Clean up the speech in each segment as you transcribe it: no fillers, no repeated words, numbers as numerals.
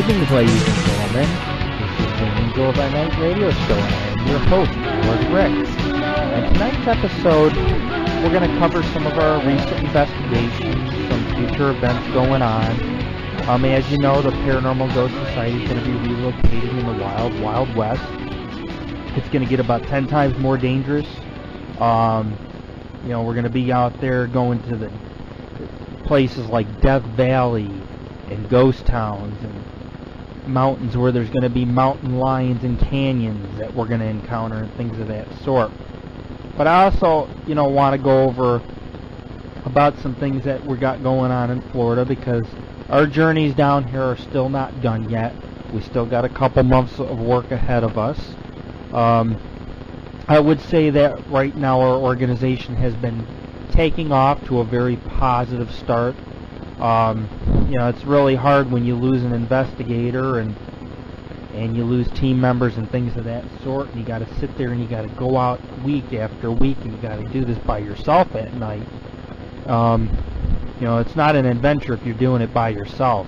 evening, ladies and gentlemen. This is the Angel of Night radio show, and I am your host, Lord Rick. And tonight's episode, we're going to cover some of our recent investigations, some future events going on. As you know, the Paranormal Ghost Society is going to be relocating in the Wild, Wild West. It's going to get about 10 times more dangerous. We're going to be out there going to the places like Death Valley and ghost towns and mountains where there's going to be mountain lions and canyons that we're going to encounter and things of that sort. But I also, want to go over about some things that we got going on in Florida, because our journeys down here are still not done yet. We still got a couple months of work ahead of us. I would say that right now our organization has been taking off to a very positive start. It's really hard when you lose an investigator and you lose team members and things of that sort, and you got to sit there and you got to go out week after week and you got to do this by yourself at night. It's not an adventure if you're doing it by yourself,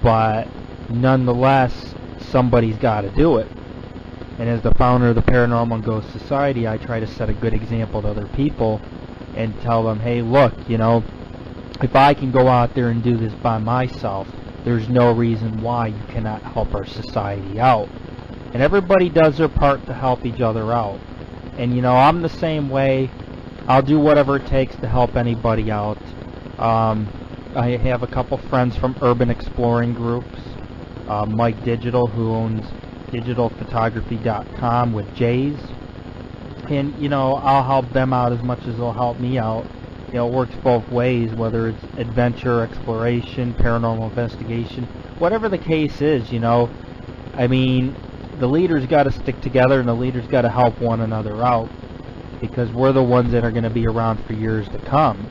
but nonetheless, somebody's got to do it. And as the founder of the Paranormal Ghost Society, I try to set a good example to other people and tell them, hey, look, if I can go out there and do this by myself, there's no reason why you cannot help our society out. And everybody does their part to help each other out. And, I'm the same way. I'll do whatever it takes to help anybody out. I have a couple friends from urban exploring groups. Mike Digital, who owns digitalphotography.com with J's. And, I'll help them out as much as they'll help me out. It works both ways, whether it's adventure, exploration, paranormal investigation, whatever the case is, the leaders got to stick together and the leaders got to help one another out, because we're the ones that are going to be around for years to come,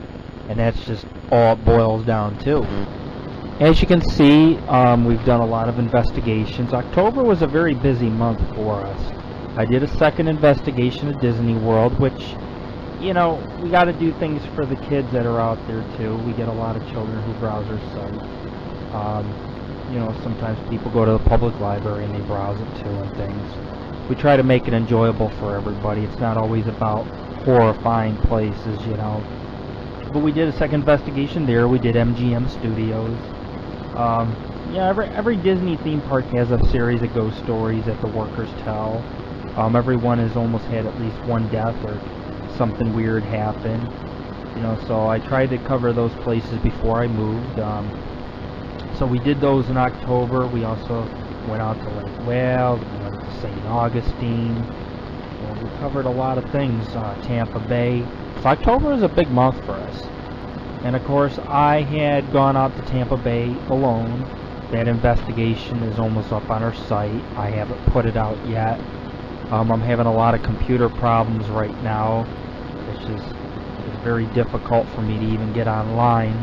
and that's just all it boils down to. As you can see, we've done a lot of investigations. October was a very busy month for us. I did a second investigation at Disney World, which, we got to do things for the kids that are out there too. We get a lot of children who browse our site. Sometimes people go to the public library and they browse it too and things. We try to make it enjoyable for everybody. It's not always about horrifying places, But we did a second investigation there. We did MGM Studios. Every Disney theme park has a series of ghost stories that the workers tell. Everyone has almost had at least one death or something weird happen. So I tried to cover those places before I moved. So we did those in October. We also went out to Lake Wales, we went to St. Augustine. We covered a lot of things. Tampa Bay. So October is a big month for us. And of course, I had gone out to Tampa Bay alone. That investigation is almost up on our site. I haven't put it out yet. I'm having a lot of computer problems right now. It's very difficult for me to even get online.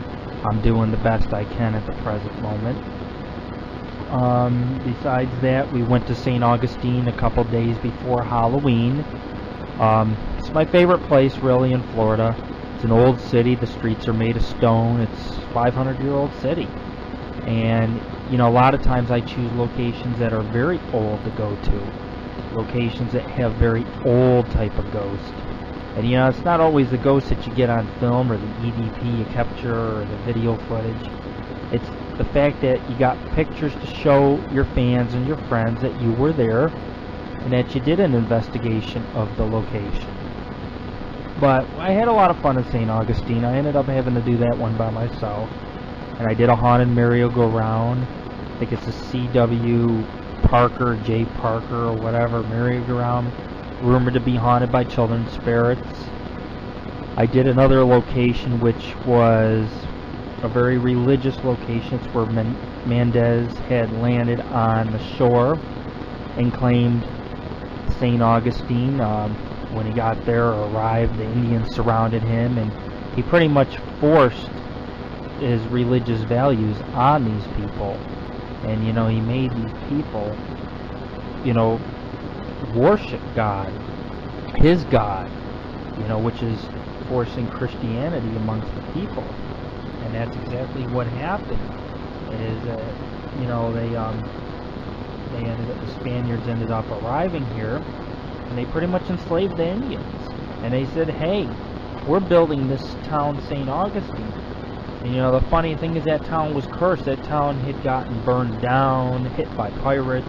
I'm doing the best I can at the present moment. Besides that, we went to St. Augustine a couple days before Halloween. It's my favorite place really in Florida. It's an old city. The streets are made of stone. It's a 500-year-old city. And, a lot of times I choose locations that are very old to go to. Locations that have very old type of ghosts. And it's not always the ghosts that you get on film or the EVP you capture or the video footage. It's the fact that you got pictures to show your fans and your friends that you were there and that you did an investigation of the location. But I had a lot of fun in St. Augustine. I ended up having to do that one by myself. And I did a haunted merry-go-round. I think it's a C.W. Parker, J. Parker, or whatever, merry-go-round, rumored to be haunted by children's spirits. I did another location which was a very religious location. It's where Mendez had landed on the shore and claimed St. Augustine. When he got there or arrived, the Indians surrounded him, and he pretty much forced his religious values on these people. And, he made these people, worship God, his God, which is forcing Christianity amongst the people. And that's exactly what happened, is you know, the Spaniards ended up arriving here, and they pretty much enslaved the Indians. And they said, hey, we're building this town, St. Augustine. And, you know, the funny thing is that town was cursed. That town had gotten burned down, hit by pirates.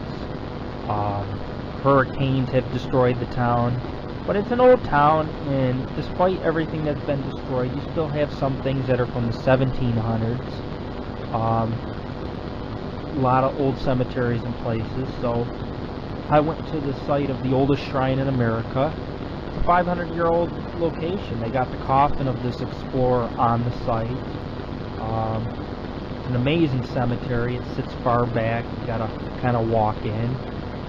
Hurricanes have destroyed the town. But it's an old town, and despite everything that's been destroyed, you still have some things that are from the 1700s. A lot of old cemeteries and places. So I went to the site of the oldest shrine in America. It's a 500-year-old location. They got the coffin of this explorer on the site. It's an amazing cemetery. It sits far back. You gotta kind of walk in.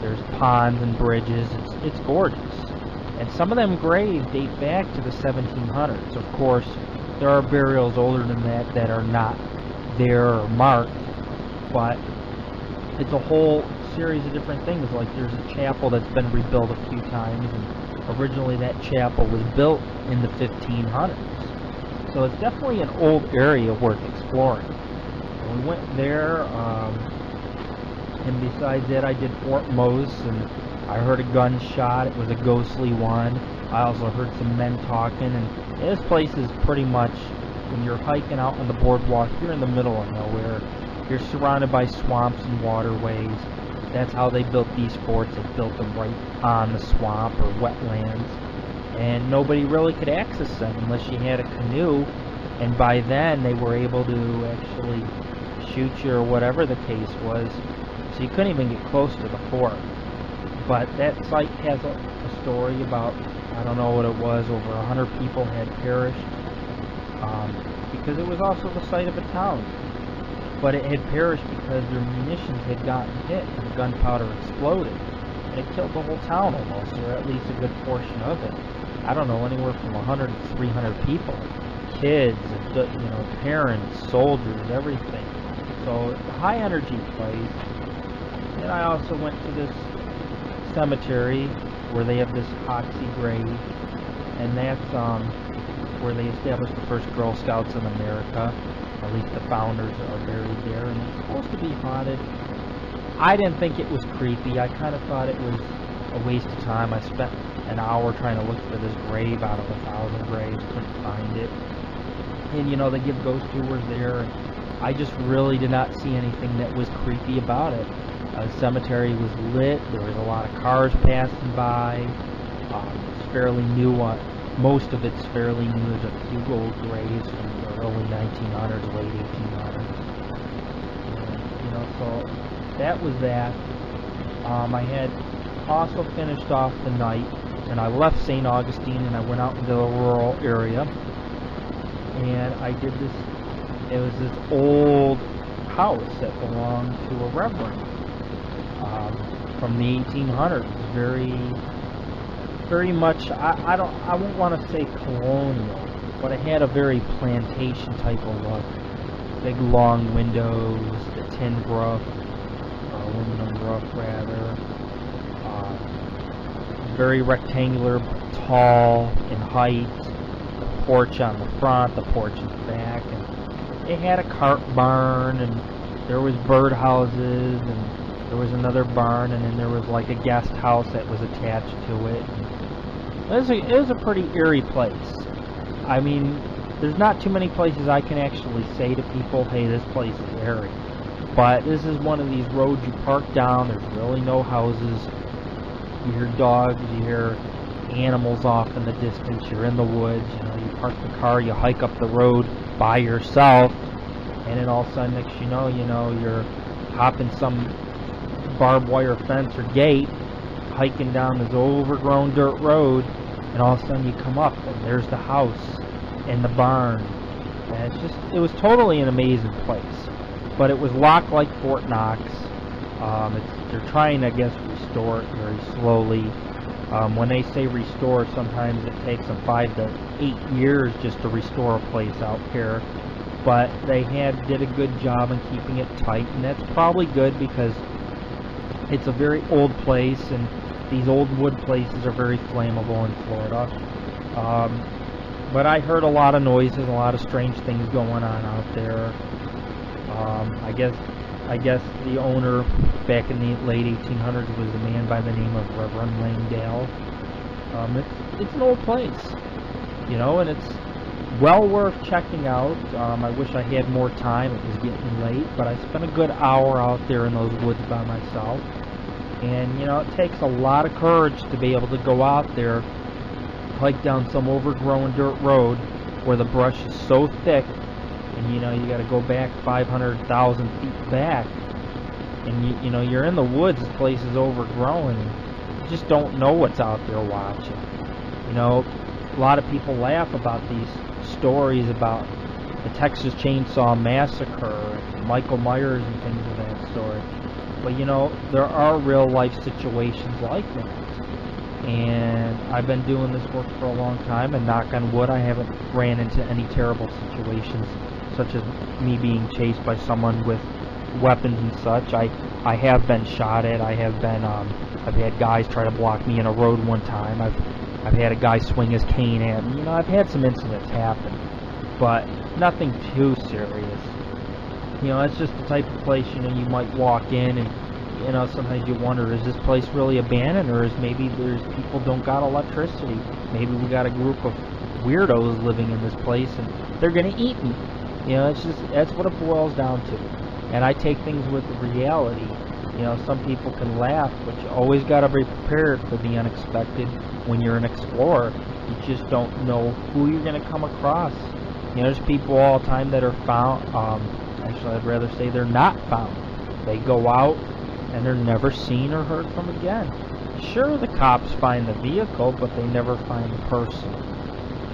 There's ponds and bridges. It's gorgeous. And some of them graves date back to the 1700s. Of course, there are burials older than that that are not there or marked, but it's a whole series of different things. Like there's a chapel that's been rebuilt a few times, and originally that chapel was built in the 1500s. So it's definitely an old area worth exploring. And we went there, and besides that I did Fort Mose, and I heard a gunshot. It was a ghostly one. I also heard some men talking, and this place is pretty much, when you're hiking out on the boardwalk, you're in the middle of nowhere. You're surrounded by swamps and waterways. That's how they built these forts. They built them right on the swamp or wetlands, and nobody really could access them unless you had a canoe, and by then they were able to actually shoot you or whatever the case was, so you couldn't even get close to the fort. But that site has a story about, I don't know what it was, over 100 people had perished, because it was also the site of a town. But it had perished because their munitions had gotten hit and the gunpowder exploded. And it killed the whole town almost, or at least a good portion of it. I don't know, anywhere from 100 to 300 people. Kids, you know, parents, soldiers, everything. So it's a high energy place. Then I also went to this cemetery where they have this Hoxie grave, and that's where they established the first Girl Scouts in America. At least the founders are buried there, and it's supposed to be haunted. I didn't think it was creepy. I kind of thought it was a waste of time. I spent an hour trying to look for this grave out of 1,000 graves, couldn't find it. And you know, they give ghost tours there, and I just really did not see anything that was creepy about it. The cemetery was lit. There was a lot of cars passing by. It's fairly new. Most of it's fairly new. There's a few old graves from the early 1900s, late 1800s. You know, so that was that. I had also finished off the night, and I left St. Augustine, and I went out into the rural area, and I did this. It was this old house that belonged to a reverend from the 1800s. Very much, I won't want to say colonial, but it had a very plantation type of look. Big long windows, the tin roof, aluminum roof rather. Very rectangular, tall in height. The porch on the front, the porch in the back, and it had a cart barn, and there was bird houses, and there was another barn, and then there was like a guest house that was attached to it. It was a pretty eerie place. I mean, there's not too many places I can actually say to people, hey, this place is eerie. But this is one of these roads you park down, there's really no houses. You hear dogs, you hear animals off in the distance, you're in the woods, you know, you park the car, you hike up the road by yourself, and then all of a sudden, next you know, you're hopping some barbed wire fence or gate, hiking down this overgrown dirt road, and all of a sudden you come up and there's the house and the barn, and it was totally an amazing place. But it was locked like Fort Knox. They're trying, I guess, restore it very slowly. When they say restore, sometimes it takes them 5 to 8 years just to restore a place out here. But they did a good job in keeping it tight, and that's probably good because it's a very old place, and these old wood places are very flammable in Florida. But I heard a lot of noises, a lot of strange things going on out there. I guess I guess the owner back in the late 1800s was a man by the name of Reverend Langdale. It's an old place, you know, and it's well worth checking out. I wish I had more time. It was getting late, but I spent a good hour out there in those woods by myself. And, you know, it takes a lot of courage to be able to go out there, hike down some overgrown dirt road where the brush is so thick, and, you know, you got to go back 500,000 feet back. And, you know, you're in the woods, this place is overgrown, and you just don't know what's out there watching. You know, a lot of people laugh about these stories about the Texas Chainsaw Massacre and Michael Myers and things of that sort. But, you know, there are real life situations like that. And I've been doing this work for a long time, and knock on wood, I haven't ran into any terrible situations, such as me being chased by someone with weapons and such. I have been shot at. I have been, I've had guys try to block me in a road one time. I've had a guy swing his cane at me. You know, I've had some incidents happen, but nothing too serious. You know, it's just the type of place, you know, you might walk in and, you know, sometimes you wonder, is this place really abandoned, or is maybe there's people don't got electricity? Maybe we got a group of weirdos living in this place and they're gonna eat me. You know, it's just, that's what it boils down to. And I take things with reality. You know, some people can laugh, but you always gotta be prepared for the unexpected when you're an explorer. You just don't know who you're gonna come across. You know, there's people all the time that are found, actually I'd rather say they're not found. They go out and they're never seen or heard from again. Sure, the cops find the vehicle, but they never find the person.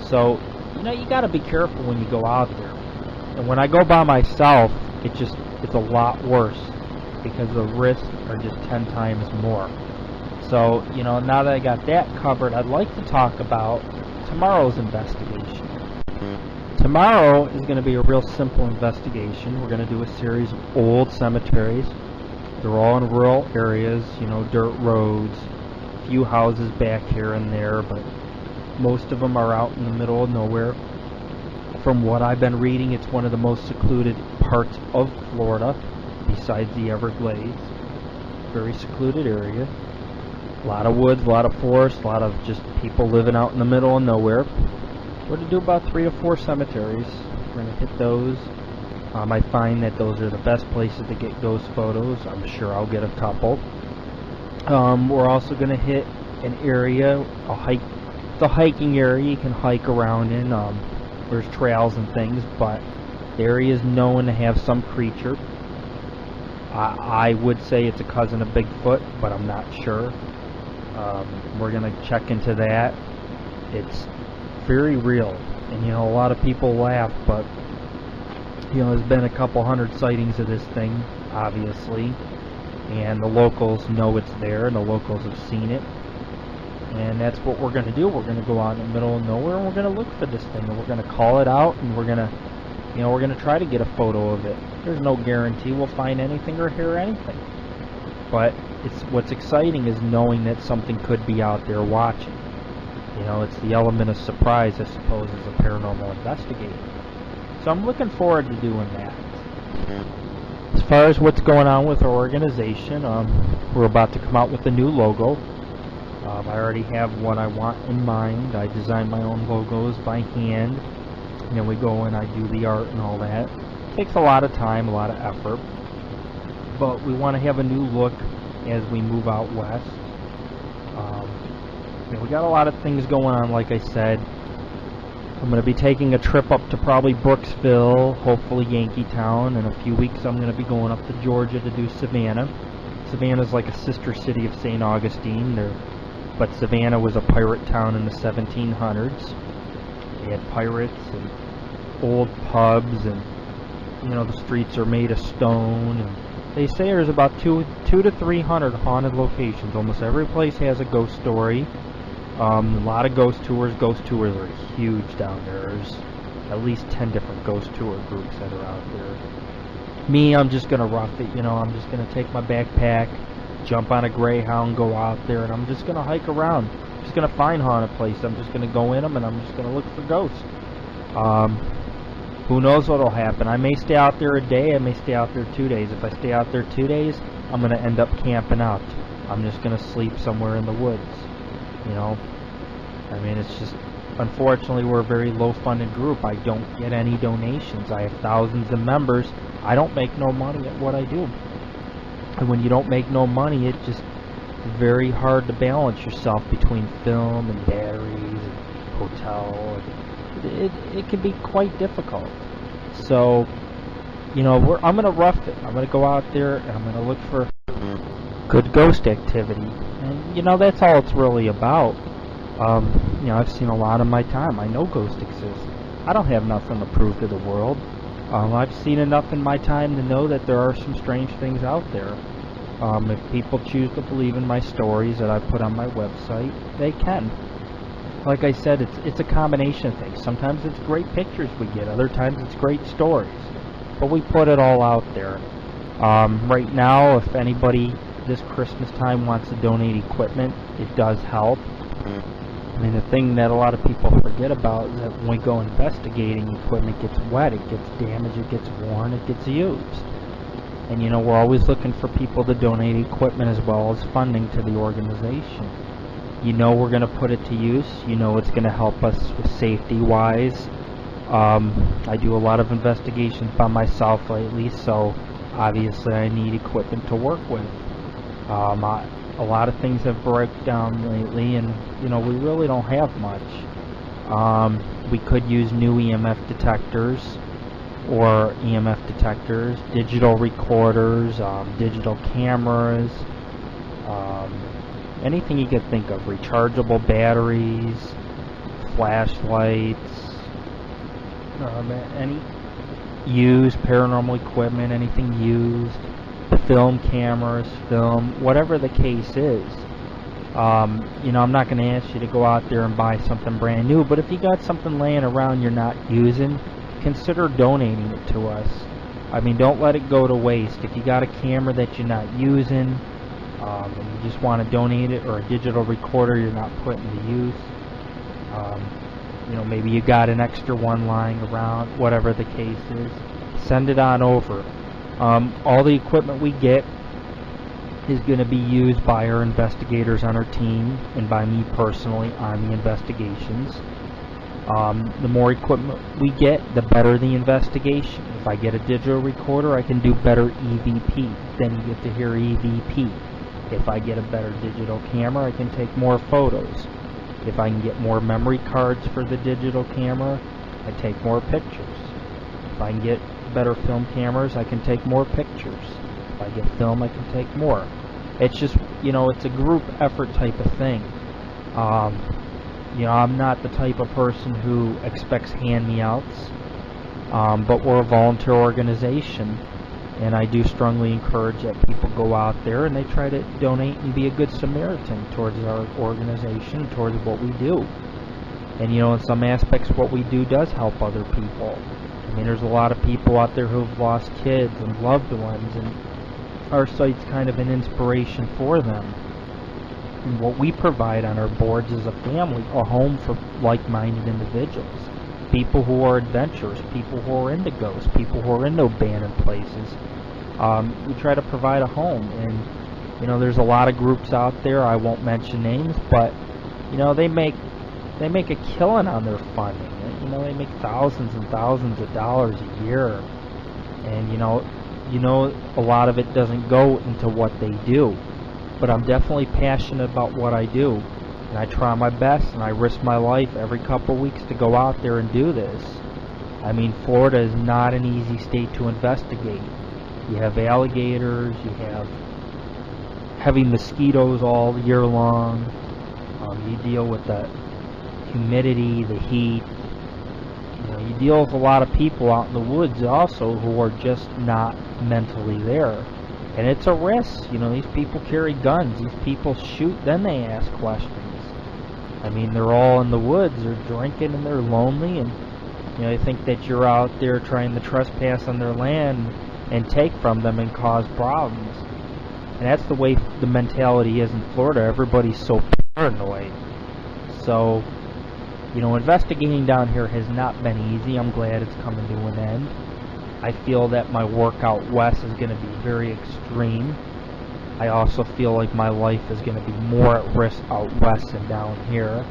So, you know, you gotta be careful when you go out there. And when I go by myself, it's a lot worse, because the risks are just 10 times more. So, you know, now that I got that covered, I'd like to talk about tomorrow's investigation. Tomorrow is going to be a real simple investigation. We're going to do a series of old cemeteries. They're all in rural areas, you know, dirt roads, a few houses back here and there, but most of them are out in the middle of nowhere. From what I've been reading, it's one of the most secluded parts of Florida, besides the Everglades. Very secluded area. A lot of woods, a lot of forest, a lot of just people living out in the middle of nowhere. We're going to do about 3 to 4 cemeteries. We're going to hit those. I find that those are the best places to get ghost photos. I'm sure I'll get a couple. We're also going to hit an area, it's a hiking area you can hike around in. There's trails and things, but the area is known to have some creature. I would say it's a cousin of Bigfoot, but I'm not sure. We're going to check into that. It's very real, and you know, a lot of people laugh, but you know, there's been a couple hundred sightings of this thing, obviously, and the locals know it's there, and the locals have seen it. And that's what we're going to do. We're going to go out in the middle of nowhere, and we're going to look for this thing, and we're going to call it out, and we're going to, you know, we're going to try to get a photo of it. There's no guarantee we'll find anything or hear anything, but what's exciting is knowing that something could be out there watching. You know, it's the element of surprise, I suppose, as a paranormal investigator. So I'm looking forward to doing that. As far as what's going on with our organization, we're about to come out with a new logo. I already have what I want in mind. I design my own logos by hand. And then we go and I do the art and all that. It takes a lot of time, a lot of effort. But we want to have a new look as we move out west. You know, we got a lot of things going on, like I said. I'm going to be taking a trip up to probably Brooksville, hopefully Yankeetown. In a few weeks I'm going to be going up to Georgia to do Savannah. Savannah's like a sister city of St. Augustine, but Savannah was a pirate town in the 1700s. They had pirates and old pubs, and you know, the streets are made of stone, and they say there's about 200 to 300 haunted locations. Almost every place has a ghost story. A lot of ghost tours. Ghost tours are huge down there. There's at least 10 different ghost tour groups that are out there. Me, I'm just going to rough it, you know. I'm just going to take my backpack, jump on a Greyhound, go out there, and I'm just going to hike around. I'm just going to find haunted places. I'm just going to go in them, and I'm just going to look for ghosts. Who knows what'll happen? I may stay out there a day, I may stay out there 2 days. If I stay out there 2 days, I'm going to end up camping out. I'm just going to sleep somewhere in the woods, you know. I mean, it's just, unfortunately, we're a very low-funded group. I don't get any donations. I have thousands of members. I don't make no money at what I do. And when you don't make no money, it's just very hard to balance yourself between film and batteries and hotel. It can be quite difficult. So, you know, I'm going to rough it. I'm going to go out there and I'm going to look for good ghost activity. And, you know, that's all it's really about. You know, I've seen a lot of my time. I know ghosts exist. I don't have nothing to prove to the world. I've seen enough in my time to know that there are some strange things out there. If people choose to believe in my stories that I put on my website, they can. Like I said, it's a combination of things. Sometimes it's great pictures we get. Other times it's great stories. But we put it all out there. Right now, if anybody this Christmas time wants to donate equipment, it does help. I mean, the thing that a lot of people forget about is that when we go investigating, equipment gets wet, it gets damaged, it gets worn, it gets used. And, you know, we're always looking for people to donate equipment as well as funding to the organization. You know we're going to put it to use. You know it's going to help us with safety-wise. I do a lot of investigations by myself lately, so obviously I need equipment to work with. A lot of things have broken down lately, and you know we really don't have much. We could use new EMF detectors, or EMF detectors, digital recorders, digital cameras, anything you could think of, rechargeable batteries, flashlights, any used paranormal equipment, anything used, film cameras, whatever the case is. You know, I'm not going to ask you to go out there and buy something brand new, but if you got something laying around you're not using, consider donating it to us. I mean, don't let it go to waste. If you got a camera that you're not using, and you just want to donate it, or a digital recorder you're not putting to use, you know, maybe you got an extra one lying around, whatever the case is, send it on over. All the equipment we get is going to be used by our investigators on our team and by me personally on the investigations. The more equipment we get, the better the investigation. If I get a digital recorder, I can do better EVP. Then you get to hear EVP. If I get a better digital camera, I can take more photos. If I can get more memory cards for the digital camera, I take more pictures. If I can get better film cameras, I can take more pictures. If I get film, I can take more. It's just, you know, it's a group effort type of thing. You know, I'm not the type of person who expects hand-me-outs, but we're a volunteer organization, and I do strongly encourage that people go out there and they try to donate and be a good Samaritan towards our organization, towards what we do. And, you know, in some aspects, what we do does help other people. I mean, there's a lot of people out there who've lost kids and loved ones, and our site's kind of an inspiration for them. And what we provide on our boards is a family, a home for like-minded individuals. People who are adventurous, people who are into ghosts, people who are into abandoned places. We try to provide a home, and you know, there's a lot of groups out there. I won't mention names, but you know, they make a killing on their funding. You know, they make thousands and thousands of dollars a year, and you know, a lot of it doesn't go into what they do. But I'm definitely passionate about what I do, and I try my best, and I risk my life every couple of weeks to go out there and do this. I mean, Florida is not an easy state to investigate. You have alligators, you have heavy mosquitoes all year long, you deal with the humidity, the heat. You know, you deal with a lot of people out in the woods also who are just not mentally there. And it's a risk. You know, these people carry guns. These people shoot, then they ask questions. I mean, they're all in the woods. They're drinking and they're lonely. And, you know, they think that you're out there trying to trespass on their land and take from them and cause problems. And that's the way the mentality is in Florida. Everybody's so paranoid. So, You know, investigating down here has not been easy. I'm glad it's coming to an end. I feel that my work out west is going to be very extreme. I also feel like my life is going to be more at risk out west than down here.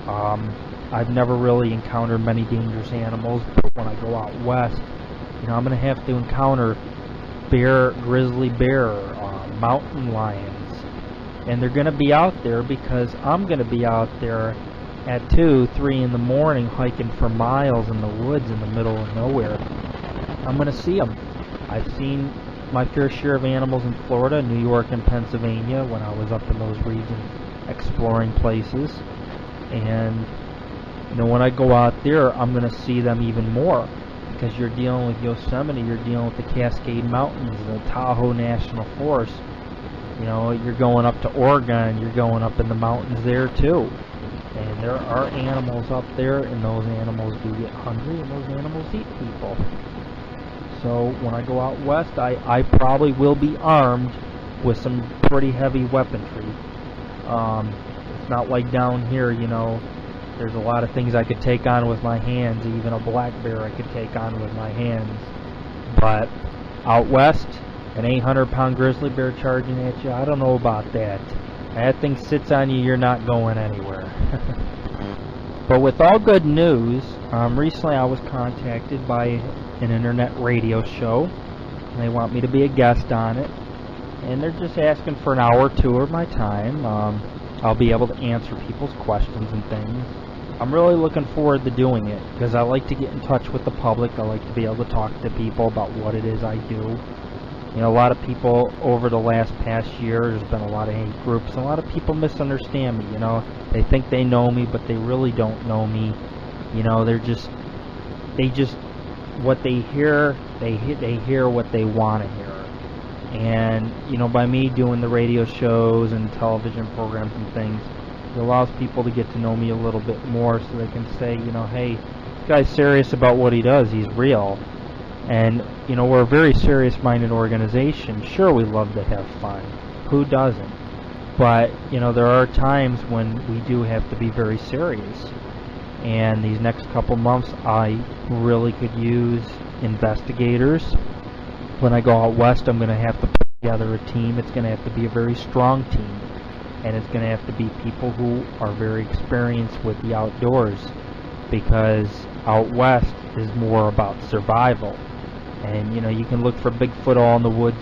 I've never really encountered many dangerous animals, but when I go out west, you know, I'm going to have to encounter grizzly bear, mountain lions, and they're going to be out there because I'm going to be out there at 2, 3 in the morning hiking for miles in the woods in the middle of nowhere. I'm going to see them. I've seen my fair share of animals in Florida, New York, and Pennsylvania when I was up in those regions exploring places. And you know, when I go out there, I'm going to see them even more because you're dealing with Yosemite, you're dealing with the Cascade Mountains, the Tahoe National Forest. You know, you're going up to Oregon, you're going up in the mountains there too. And there are animals up there, and those animals do get hungry, and those animals eat people. So when I go out west, I probably will be armed with some pretty heavy weaponry. It's not like down here, you know, there's a lot of things I could take on with my hands. Even a black bear I could take on with my hands. But out west, an 800-pound grizzly bear charging at you, I don't know about that. That thing sits on you, you're not going anywhere. But with all good news, recently I was contacted by an internet radio show. And they want me to be a guest on it. And they're just asking for an hour or two of my time. I'll be able to answer people's questions and things. I'm really looking forward to doing it because I like to get in touch with the public. I like to be able to talk to people about what it is I do. You know, a lot of people over the past year, there's been a lot of hate groups, and a lot of people misunderstand me. You know, they think they know me, but they really don't know me. You know, they just what they hear, they hear what they want to hear. And you know, by me doing the radio shows and television programs and things, it allows people to get to know me a little bit more, so they can say, you know, hey, this guy's serious about what he does. He's real. And you know, we're a very serious-minded organization. Sure, we love to have fun. Who doesn't? But you know, there are times when we do have to be very serious. And these next couple months, I really could use investigators. When I go out west, I'm going to have to put together a team. It's going to have to be a very strong team. And it's going to have to be people who are very experienced with the outdoors. Because out west is more about survival. And, you know, you can look for Bigfoot all in the woods,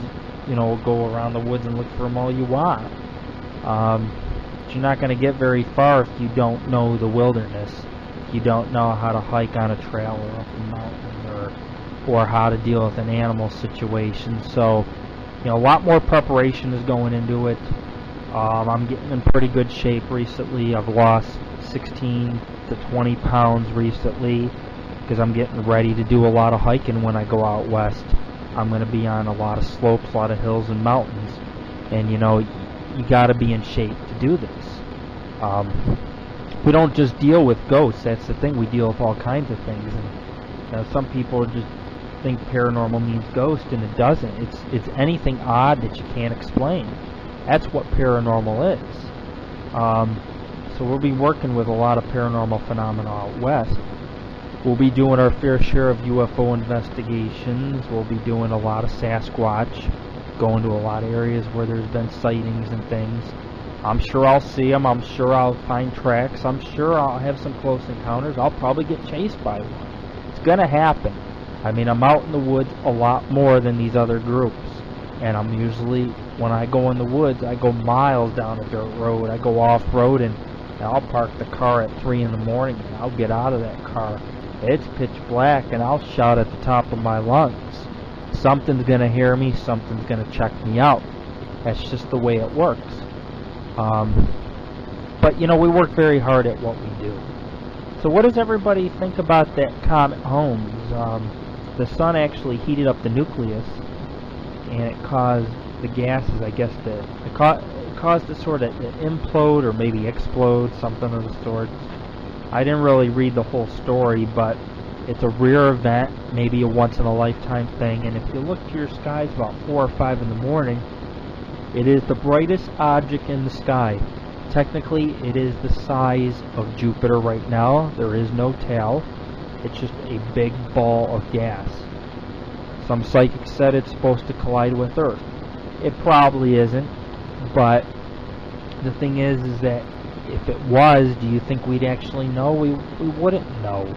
you know, go around the woods and look for them all you want. But you're not going to get very far if you don't know the wilderness. If you don't know how to hike on a trail or up a mountain, or how to deal with an animal situation. So, you know, a lot more preparation is going into it. I'm getting in pretty good shape recently. I've lost 16 to 20 pounds recently because I'm getting ready to do a lot of hiking when I go out west. I'm going to be on a lot of slopes, a lot of hills and mountains. And, you know, you got to be in shape to do this. We don't just deal with ghosts. That's the thing. We deal with all kinds of things. And you know, some people just think paranormal means ghost, and it doesn't. It's anything odd that you can't explain. That's what paranormal is. So we'll be working with a lot of paranormal phenomena out west. We'll be doing our fair share of UFO investigations. We'll be doing a lot of Sasquatch, going to a lot of areas where there's been sightings and things. I'm sure I'll see them. I'm sure I'll find tracks. I'm sure I'll have some close encounters. I'll probably get chased by one. It's going to happen. I mean, I'm out in the woods a lot more than these other groups. And I'm usually, when I go in the woods, I go miles down a dirt road. I go off-road, and I'll park the car at 3 in the morning, and I'll get out of that car. It's pitch black, and I'll shout at the top of my lungs. Something's going to hear me. Something's going to check me out. That's just the way it works. But, you know, we work very hard at what we do. So what does everybody think about that comet Holmes? The sun actually heated up the nucleus, and it caused the gases, I guess, it caused it sort of implode or maybe explode, something of the sort. I didn't really read the whole story, but it's a rare event, maybe a once-in-a-lifetime thing, and if you look to your skies about 4 or 5 in the morning, it is the brightest object in the sky. Technically, it is the size of Jupiter right now. There is no tail. It's just a big ball of gas. Some psychics said it's supposed to collide with Earth. It probably isn't, but the thing is that if it was, do you think we'd actually know? We wouldn't know,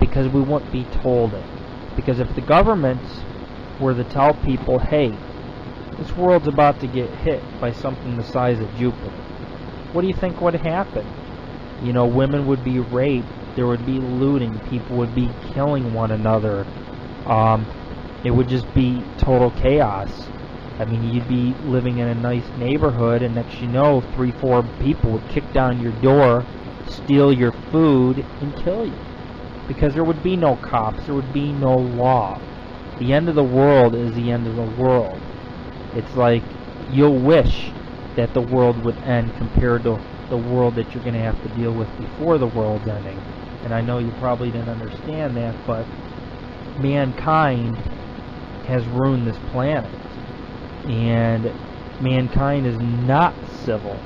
because we wouldn't be told it. Because if the governments were to tell people, hey, this world's about to get hit by something the size of Jupiter, what do you think would happen? You know, women would be raped, there would be looting, people would be killing one another. It would just be total chaos. I mean, you'd be living in a nice neighborhood, and next you know, 3-4 people would kick down your door, steal your food, and kill you. Because there would be no cops, there would be no law. The end of the world is the end of the world. It's like, you'll wish that the world would end compared to the world that you're going to have to deal with before the world's ending. And I know you probably didn't understand that, but mankind has ruined this planet. And mankind is not civil.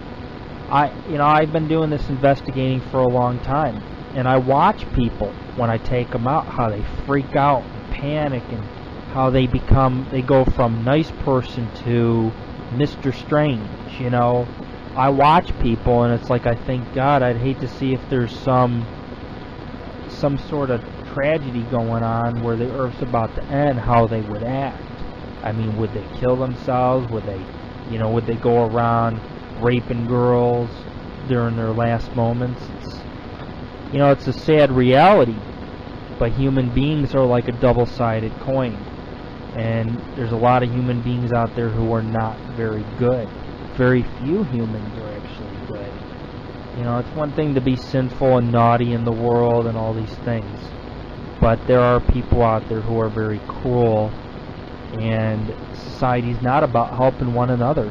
I've been doing this investigating for a long time, and I watch people when I take them out, how they freak out and panic, and how they go from nice person to Mr. Strange, you know. I watch people, and it's like, I think, God, I'd hate to see if there's some sort of tragedy going on where the Earth's about to end, how they would act. I mean, would they kill themselves? Would they go around raping girls during their last moments? It's a sad reality, but human beings are like a double-sided coin, and there's a lot of human beings out there who are not very good. Very few humans are actually good. It's one thing to be sinful and naughty in the world and all these things, but there are people out there who are very cruel, and society's not about helping one another.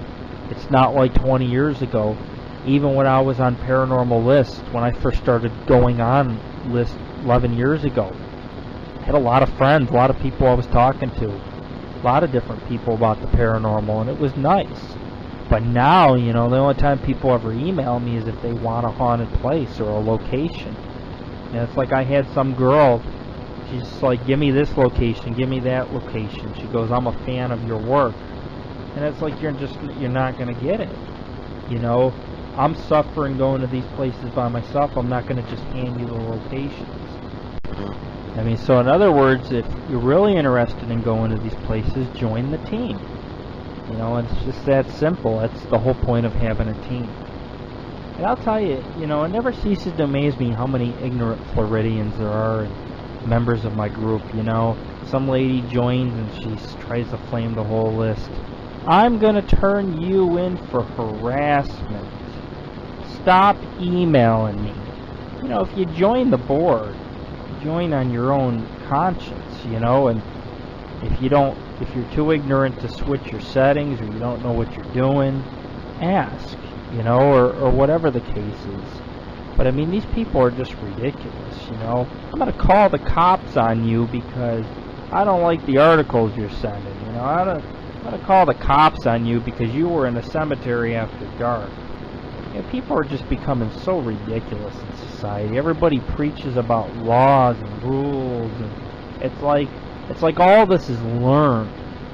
It's not like 20 years ago. Even when I was on paranormal lists, when I first started going on lists 11 years ago, I had a lot of friends, a lot of people I was talking to, a lot of different people about the paranormal, and it was nice. But now, the only time people ever email me is if they want a haunted place or a location. And it's like, I had some girl, she's just like, give me this location, give me that location. She goes, I'm a fan of your work. And it's like, you're not going to get it. I'm suffering going to these places by myself. I'm not going to just hand you the locations. I mean, so in other words, if you're really interested in going to these places, join the team. It's just that simple. That's the whole point of having a team. And I'll tell you, it never ceases to amaze me how many ignorant Floridians there are and members of my group. Some lady joins and she tries to flame the whole list. I'm going to turn you in for harassment. Stop emailing me. If you join the board, join on your own conscience, and if you're too ignorant to switch your settings, or you don't know what you're doing, ask, or whatever the case is. But I mean, these people are just ridiculous, I'm going to call the cops on you because I don't like the articles you're sending, I'm going to call the cops on you because you were in a cemetery after dark. People are just becoming so ridiculous in society. Everybody preaches about laws and rules, and it's like all this is learned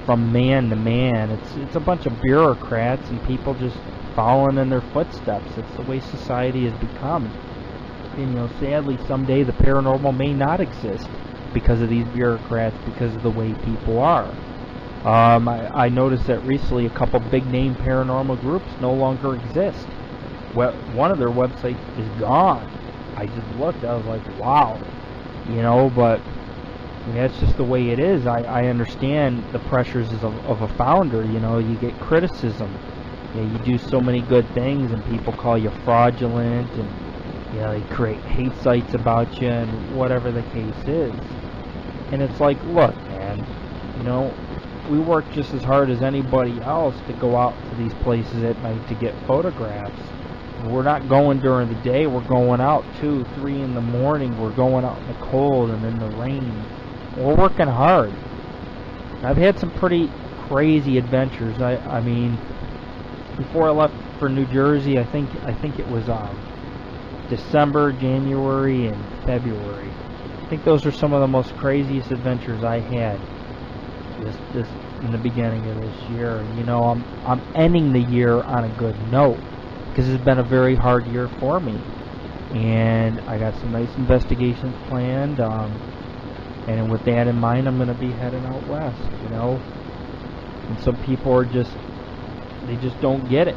from man to man. It's a bunch of bureaucrats and people just following in their footsteps. It's the way society has become. And sadly, someday the paranormal may not exist because of these bureaucrats, because of the way people are. I noticed that recently a couple big-name paranormal groups no longer exist. One of their websites is gone. I just looked, I was like, wow. But it's just the way it is. I understand the pressures of a founder. You get criticism. You do so many good things and people call you fraudulent, and they create hate sites about you and whatever the case is. And it's like, look, man, we work just as hard as anybody else to go out to these places at night to get photographs. We're not going during the day. We're going out 2, 3 in the morning. We're going out in the cold and in the rain. We're working hard. I've had some pretty crazy adventures. I mean, before I left for New Jersey, I think it was December, January, and February. I think those are some of the most craziest adventures I had this in the beginning of this year. You know, I'm ending the year on a good note because it's been a very hard year for me, and I got some nice investigations planned. And with that in mind, I'm going to be heading out west. You know, and some people are they just don't get it.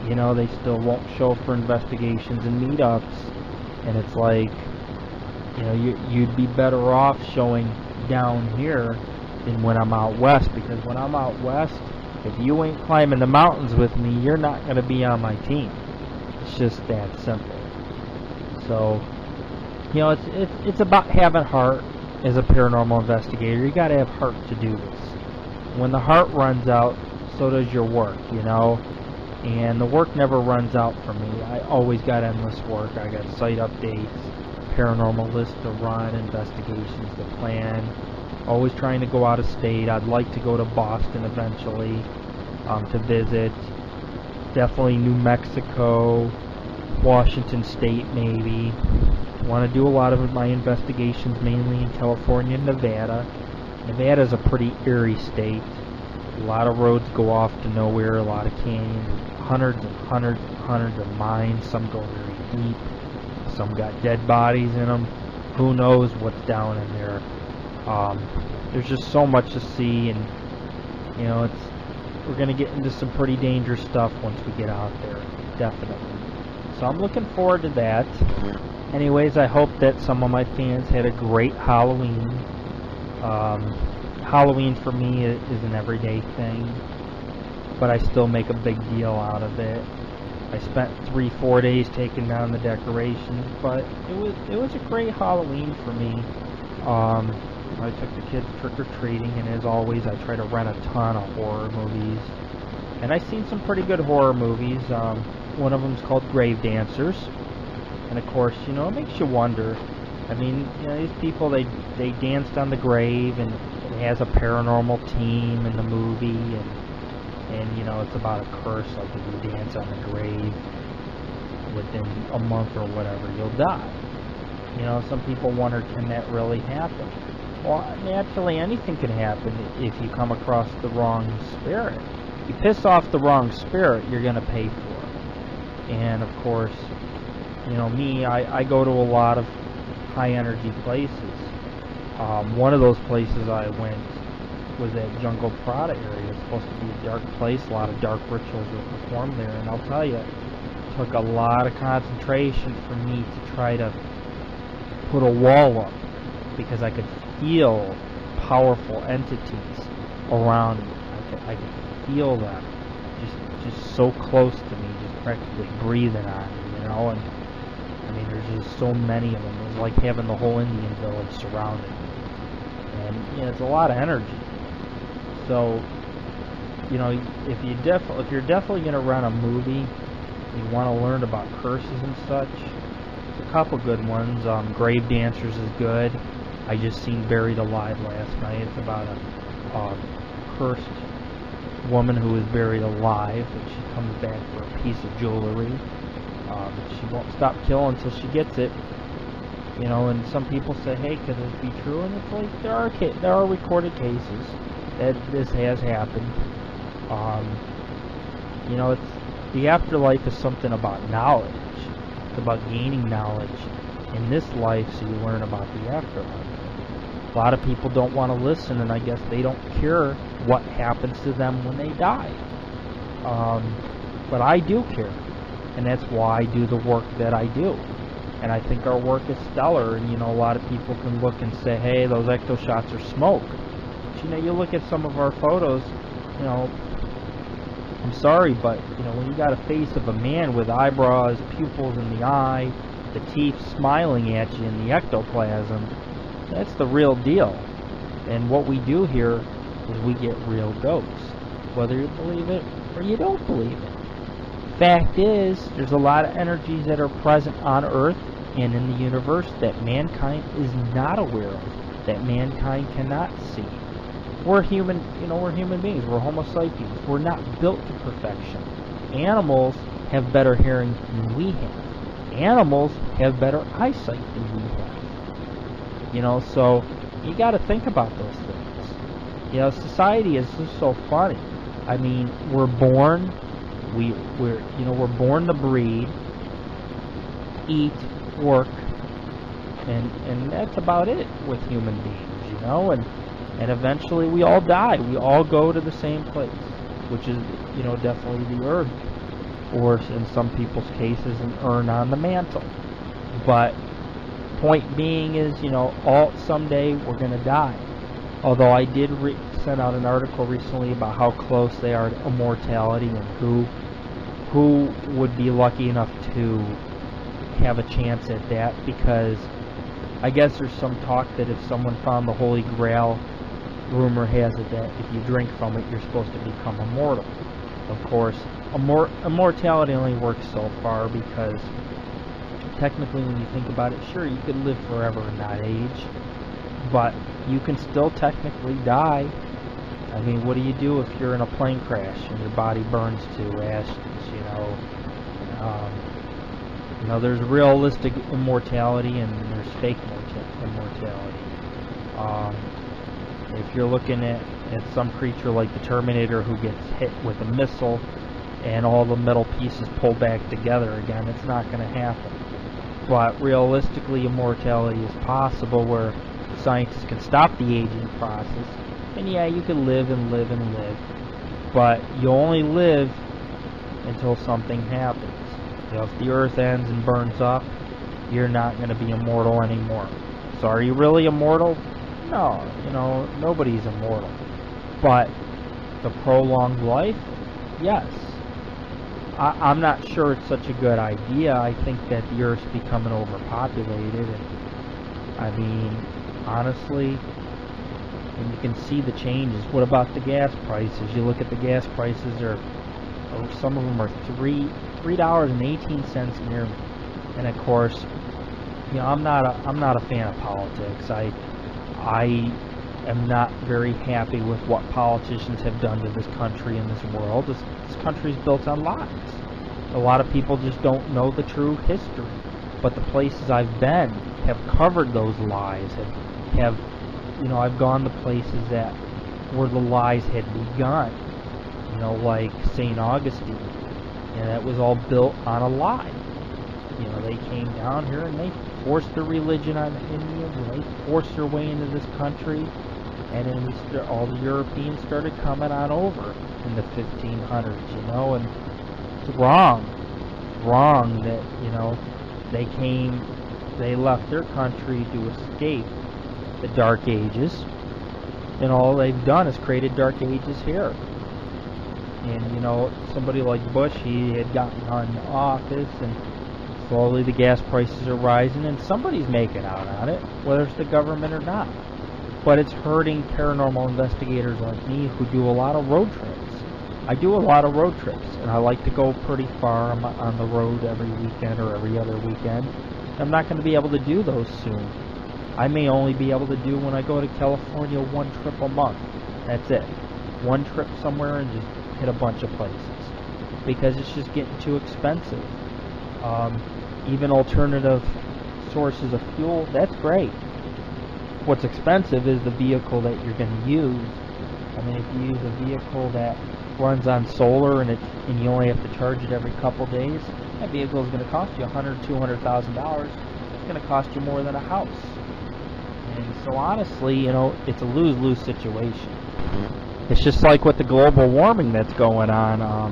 You know, they still won't show for investigations and meetups, and it's like, you know, you'd be better off showing down here than when I'm out west, because when I'm out west, if you ain't climbing the mountains with me, you're not going to be on my team. It's just that simple. So, you know, it's about having heart as a paranormal investigator. You got to have heart to do this. When the heart runs out, so does your work, you know. And the work never runs out for me. I always got endless work. I got site updates, paranormal lists to run, investigations to plan. Always trying to go out of state. I'd like to go to Boston eventually to visit. Definitely New Mexico, Washington State maybe. Want to do a lot of my investigations mainly in California and Nevada. Nevada's a pretty eerie state. A lot of roads go off to nowhere, a lot of canyons, hundreds and hundreds and hundreds of mines. Some go very deep. Some got dead bodies in them. Who knows what's down in there? There's just so much to see, and you know, we're gonna get into some pretty dangerous stuff once we get out there, definitely. So I'm looking forward to that. Anyways, I hope that some of my fans had a great Halloween. Halloween for me is an everyday thing, but I still make a big deal out of it. I spent 3-4 days taking down the decorations, but it was a great Halloween for me. I took the kids trick-or-treating, and as always, I try to rent a ton of horror movies. And I've seen some pretty good horror movies. One of them's called Grave Dancers. And of course, you know, it makes you wonder. I mean, you know, these people, they danced on the grave, and it has a paranormal team in the movie, and you know, it's about a curse, like if you dance on the grave within a month or whatever, you'll die. You know, some people wonder, can that really happen? Well, naturally, anything can happen if you come across the wrong spirit. You piss off the wrong spirit, you're going to pay for it. And, of course, you know, me, I go to a lot of high-energy places. One of those places I went was that Jungle Prada area. It's supposed to be a dark place. A lot of dark rituals were performed there. And I'll tell you, it took a lot of concentration for me to try to put a wall up, because I could feel powerful entities around me. I could feel them just so close to me, just practically breathing on me, you know. And I mean, there's just so many of them. It was like having the whole Indian village surrounded me. And you know, it's a lot of energy. So, you know, if you're definitely going to run a movie, you want to learn about curses and such. There's a couple good ones. Grave Dancers is good. I just seen Buried Alive last night. It's about a cursed woman who is buried alive, and she comes back for a piece of jewelry. She won't stop killing until she gets it. You know, and some people say, hey, could this be true? And it's like, there are recorded cases that this has happened. You know, the afterlife is something about knowledge. It's about gaining knowledge in this life so you learn about the afterlife. A lot of people don't want to listen, and I guess they don't care what happens to them when they die. But I do care, and that's why I do the work that I do. And I think our work is stellar, and you know, a lot of people can look and say, hey, those ecto shots are smoke. But you know, you look at some of our photos, you know, I'm sorry, but you know, when you got a face of a man with eyebrows, pupils in the eye, the teeth smiling at you in the ectoplasm, that's the real deal. And what we do here is we get real ghosts, whether you believe it or you don't believe it. Fact is, there's a lot of energies that are present on Earth and in the universe that mankind is not aware of, that mankind cannot see. We're human, you know, we're human beings. We're Homo sapiens. We're not built to perfection. animals have better hearing than we have. Animals have better eyesight than we have. You know, so you got to think about those things. You know, society is just so funny. I mean, we're born, we're born to breed, eat, work, and that's about it with human beings, you know, and eventually we all die. We all go to the same place, which is, you know, definitely the earth, or in some people's cases, an urn on the mantle. But point being is, you know, someday we're going to die. Although I did send out an article recently about how close they are to immortality and who would be lucky enough to have a chance at that, because I guess there's some talk that if someone found the Holy Grail, rumor has it that if you drink from it, you're supposed to become immortal. Of course, immortality only works so far, because technically when you think about it, sure, you could live forever and not age, but you can still technically die. I mean, what do you do if you're in a plane crash and your body burns to ashes, you know? You know, there's realistic immortality and there's fake immortality. If you're looking at some creature like the Terminator who gets hit with a missile and all the metal pieces pull back together again, it's not going to happen. But realistically, immortality is possible, where scientists can stop the aging process. And yeah, you can live and live and live, but you only live until something happens. You know, if the earth ends and burns up, you're not going to be immortal anymore. So are you really immortal? No, you know, nobody's immortal. But the prolonged life, yes. I'm not sure it's such a good idea. I think that the Earth's becoming overpopulated, and I mean, honestly, and you can see the changes. What about the gas prices? You look at the gas prices; some of them are $3.18 nearly. And of course, you know, I'm not a fan of politics. I am not very happy with what politicians have done to this country and this world. This country is built on lies. A lot of people just don't know the true history. But the places I've been have covered those lies. Have you know, I've gone to places that where the lies had begun. You know, like St. Augustine, and that was all built on a lie. You know, they came down here and they forced their religion on the Indians, and they forced their way into this country, and then all the Europeans started coming on over in the 1500s, you know, and it's wrong that, you know, they left their country to escape the Dark Ages, and all they've done is created Dark Ages here. And, you know, somebody like Bush, he had gotten into office, and slowly the gas prices are rising, and somebody's making out on it, whether it's the government or not. But it's hurting paranormal investigators like me who do a lot of road trips. I do a lot of road trips, and I like to go pretty far. I'm on the road every weekend or every other weekend. I'm not going to be able to do those soon. I may only be able to do when I go to California one trip a month. That's it. One trip somewhere and just hit a bunch of places, because it's just getting too expensive. Even alternative sources of fuel, that's great. What's expensive is the vehicle that you're going to use. I mean, if you use a vehicle that runs on solar and you only have to charge it every couple days, that vehicle is going to cost you $100,000, $200,000. It's going to cost you more than a house. And so honestly, you know, it's a lose-lose situation. It's just like with the global warming that's going on. I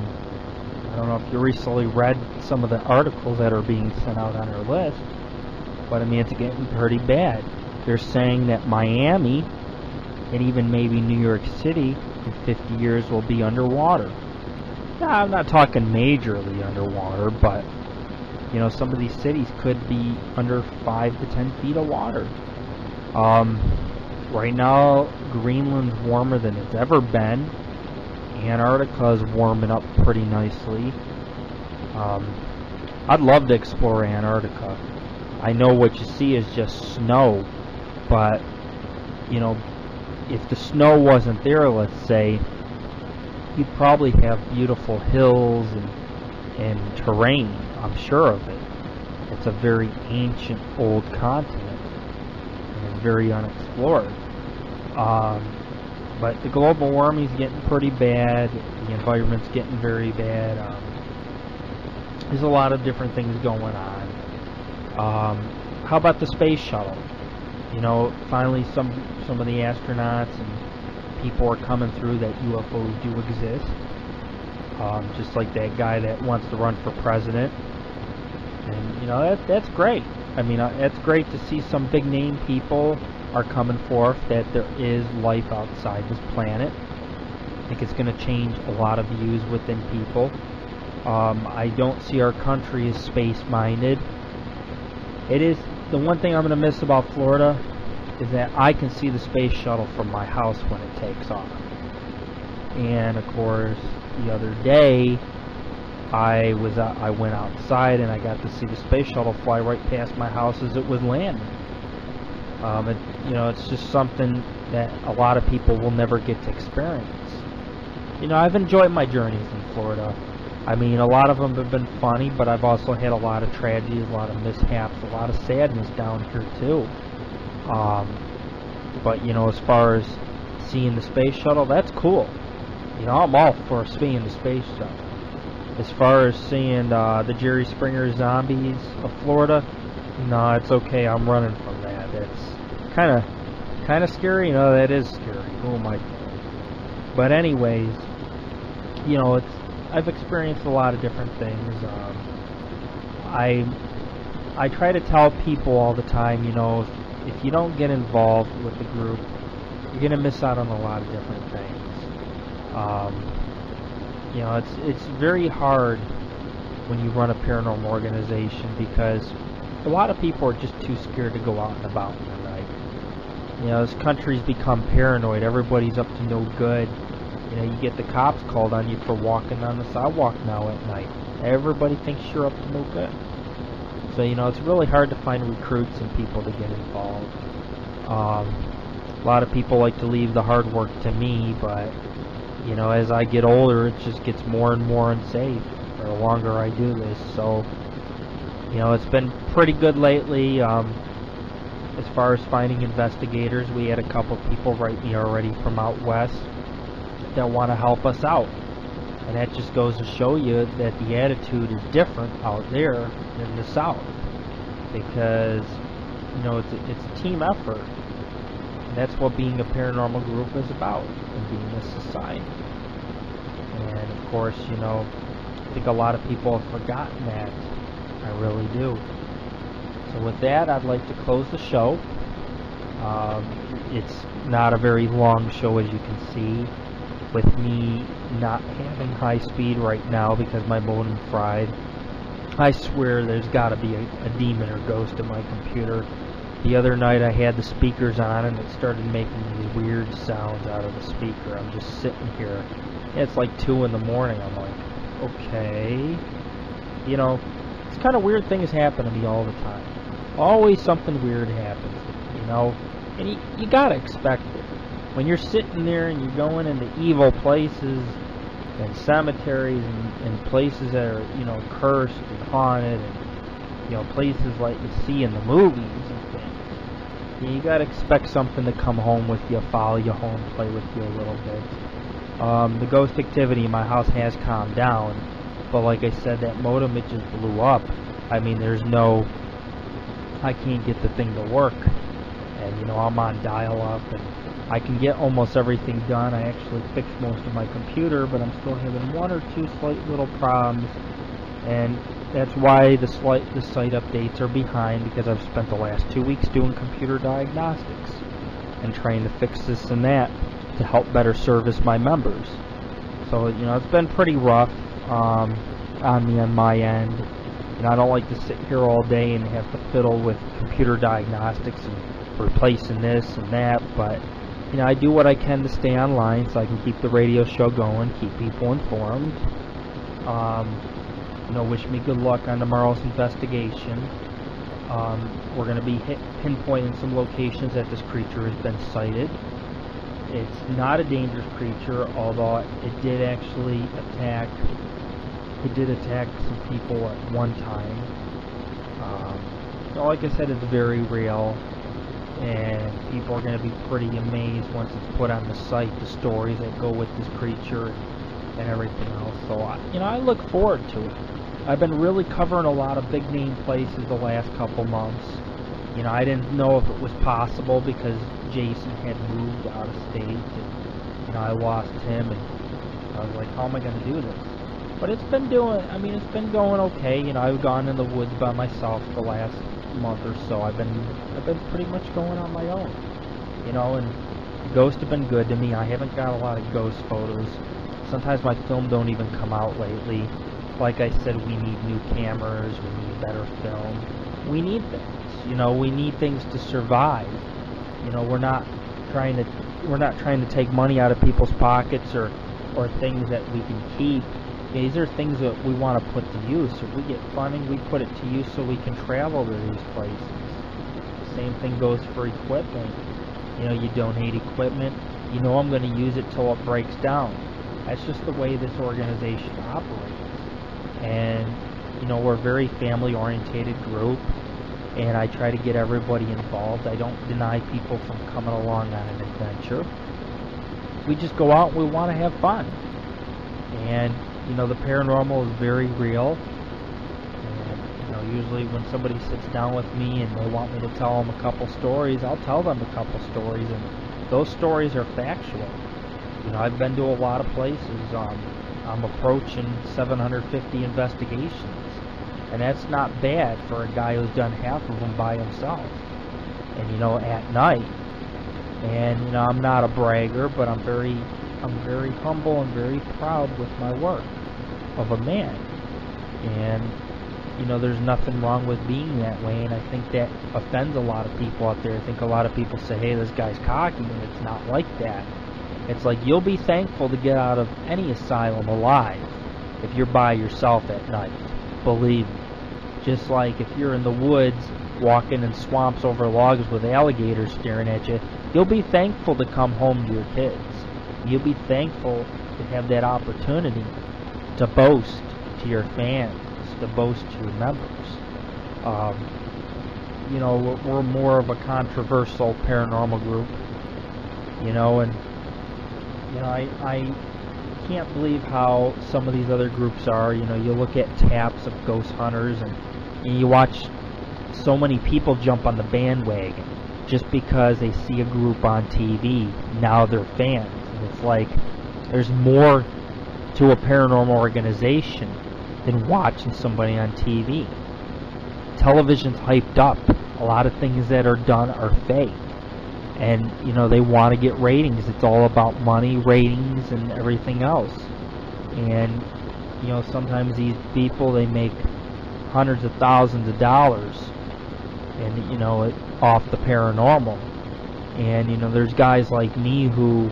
don't know if you recently read some of the articles that are being sent out on our list, but I mean, it's getting pretty bad. They're saying that Miami and even maybe New York City in 50 years will be underwater. Now, I'm not talking majorly underwater, but you know, some of these cities could be under 5 to 10 feet of water. Right now, Greenland's warmer than it's ever been. Antarctica is warming up pretty nicely. I'd love to explore Antarctica. I know what you see is just snow, but you know, if the snow wasn't there, let's say, you'd probably have beautiful hills and terrain. I'm sure of it. It's a very ancient, old continent, and it's very unexplored. But the global warming is getting pretty bad. The environment's getting very bad. There's a lot of different things going on. How about the space shuttle? You know, finally some of the astronauts and people are coming through that UFOs do exist. Just like that guy that wants to run for president. And, you know, that's great. I mean, that's great to see some big name people are coming forth that there is life outside this planet. I think it's going to change a lot of views within people. I don't see our country as space-minded. It is the one thing I'm going to miss about Florida is that I can see the space shuttle from my house when it takes off. And of course, the other day I went outside and I got to see the space shuttle fly right past my house as it was landing. You know, it's just something that a lot of people will never get to experience. You know, I've enjoyed my journeys in Florida. I mean, a lot of them have been funny, but I've also had a lot of tragedies, a lot of mishaps, a lot of sadness down here too. But you know, as far as seeing the space shuttle, that's cool. You know, I'm all for seeing the space shuttle. As far as seeing the Jerry Springer zombies of Florida, no, it's okay. I'm running from that. That's kind of scary. You know, that is scary. Oh my God. But anyways, you know, I've experienced a lot of different things. I try to tell people all the time, you know, if you don't get involved with the group, you're gonna miss out on a lot of different things. You know, it's very hard when you run a paranormal organization because a lot of people are just too scared to go out and about in the night. You know, as countries become paranoid, everybody's up to no good. You know, you get the cops called on you for walking on the sidewalk now at night. Everybody thinks you're up to no good. So, you know, it's really hard to find recruits and people to get involved. A lot of people like to leave the hard work to me, but, you know, as I get older, it just gets more and more unsafe the longer I do this. So, you know, it's been pretty good lately. As far as finding investigators, we had a couple people write me already from out west that want to help us out, and that just goes to show you that the attitude is different out there than the south, because you know it's a team effort, and that's what being a paranormal group is about, and being a society. And of course, you know, I think a lot of people have forgotten that. I really do. So with that, I'd like to close the show. It's not a very long show, as you can see, with me not having high speed right now because my modem fried. I swear there's got to be a demon or ghost in my computer. The other night I had the speakers on and it started making these weird sounds out of the speaker. I'm just sitting here. It's like 2 in the morning. I'm like, okay. You know, it's kind of weird things happen to me all the time. Always something weird happens, you know, and you gotta expect it. When you're sitting there and you're going into evil places and cemeteries and places that are, you know, cursed and haunted, and, you know, places like you see in the movies and things, you gotta expect something to come home with you, follow you home, play with you a little bit. The ghost activity in my house has calmed down, but like I said, that modem, it just blew up. I mean, I can't get the thing to work, and you know, I'm on dial-up, and I can get almost everything done. I actually fixed most of my computer, but I'm still having 1 or 2 slight little problems, and that's why the site updates are behind, because I've spent the last 2 weeks doing computer diagnostics and trying to fix this and that to help better service my members. So, you know, it's been pretty rough on my end. And I don't like to sit here all day and have to fiddle with computer diagnostics and replacing this and that, but you know, I do what I can to stay online so I can keep the radio show going, keep people informed. You know, wish me good luck on tomorrow's investigation. We're going to be pinpointing some locations that this creature has been sighted. It's not a dangerous creature, although it did actually attack He did attack some people at one time. So like I said, it's very real, and people are going to be pretty amazed once it's put on the site, the stories that go with this creature and everything else. So, I look forward to it. I've been really covering a lot of big name places the last couple months. I didn't know if it was possible because Jason had moved out of state, and I lost him, and I was like, how am I going to do this? But it's been going okay. I've gone in the woods by myself the last month or so. I've been pretty much going on my own. And ghosts have been good to me. I haven't got a lot of ghost photos. Sometimes my film don't even come out lately. Like I said, we need new cameras, we need better film. We need things. We need things to survive. We're not trying to take money out of people's pockets or things that we can keep. These are things that we want to put to use. If we get funding, we put it to use so we can travel to these places. Same thing goes for equipment. You donate equipment, I'm going to use it till it breaks down. That's just the way this organization operates. And, we're a very family-orientated group, and I try to get everybody involved. I don't deny people from coming along on an adventure. We just go out and we want to have fun. And the paranormal is very real, and usually when somebody sits down with me and they want me to tell them a couple stories, I'll tell them a couple stories, and those stories are factual. I've been to a lot of places. I'm approaching 750 investigations, and that's not bad for a guy who's done half of them by himself, and at night. And I'm not a bragger, but I'm very humble and very proud with my work of a man. And there's nothing wrong with being that way, and I think that offends a lot of people out there. I think a lot of people say, hey, this guy's cocky, and it's not like that. It's like, you'll be thankful to get out of any asylum alive if you're by yourself at night. Believe me. Just like if you're in the woods walking in swamps over logs with alligators staring at you, you'll be thankful to come home to your kids. You'll be thankful to have that opportunity to boast to your fans, to boast to your members. We're more of a controversial paranormal group, and I can't believe how some of these other groups are. You look at taps of ghost hunters, and you watch so many people jump on the bandwagon just because they see a group on TV. Now they're fans. It's like there's more to a paranormal organization than watching somebody on TV. Television's hyped up. A lot of things that are done are fake. And, they want to get ratings. It's all about money, ratings, and everything else. And, sometimes these people, they make hundreds of thousands of dollars and, off the paranormal. And, there's guys like me who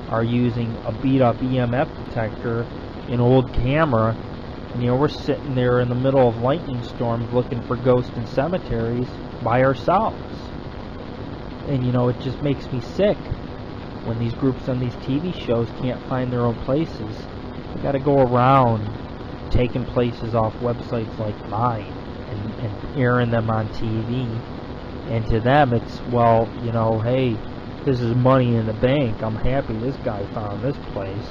are using a beat-up EMF detector, an old camera, and we're sitting there in the middle of lightning storms looking for ghosts in cemeteries by ourselves. And it just makes me sick when these groups on these TV shows can't find their own places. They got to go around taking places off websites like mine and airing them on TV. And to them it's, well, hey, this is money in the bank. I'm happy this guy found this place.